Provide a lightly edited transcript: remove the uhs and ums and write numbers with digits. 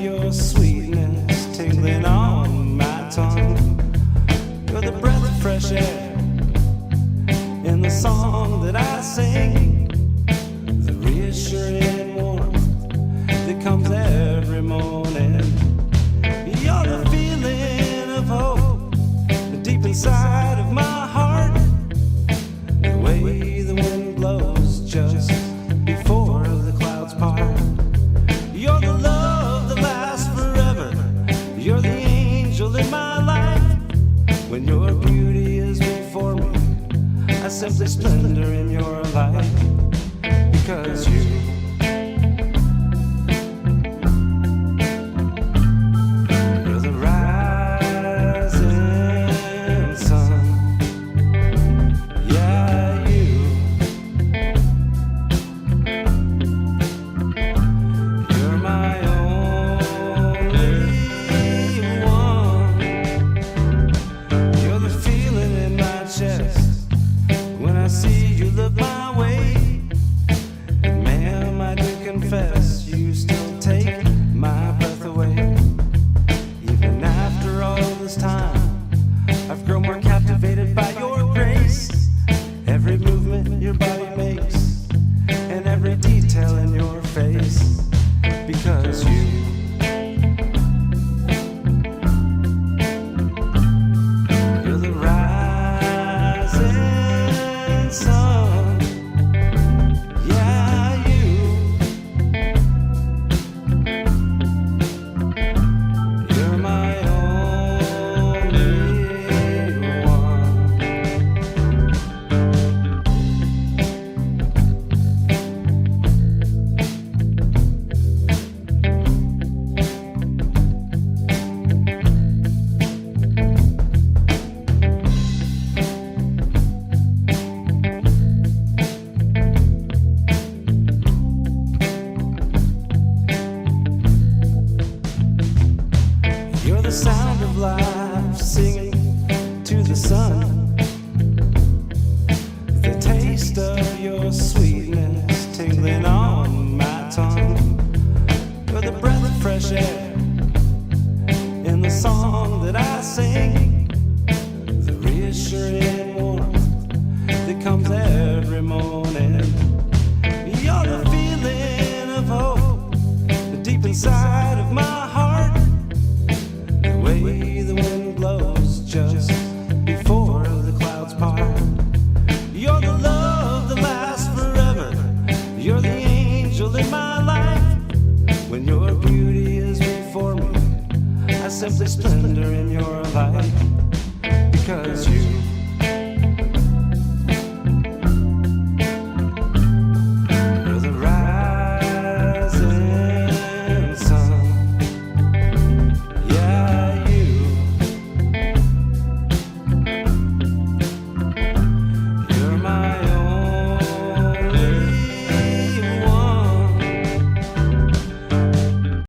your sweetness tingling on my tongue. You're the breath of fresh air in the song that I sing, the reassuring warmth that comes every morning. You're the feeling of hope deep inside of my heart, the way the wind blows just before the clouds part. You're the love that lasts forever. You're the angel in my life. When your beauty is before me, I simply splendor in your light. Because you're the rising sun. Yeah, you're my only one. You're the feeling in my chest when I see you look my way. And ma'am, I do confess, you still take my breath away. Even after all this time, I've grown more captivated by your grace. Every movement your body makes, and every detail in your face. Because you're the rising sun. Yeah, you're my only one. You're the sound of life singing to the sun, the taste of your sweetness tingling on my tongue. You're the breath of fresh air in the song that I sing, the reassuring warmth that comes every morning. You're the feeling of hope deep inside of my heart, the way the wind blows just before the clouds part. You're the love that lasts forever. You're the angel in my life. When your beauty is before me, I simply splendor in your light. Because you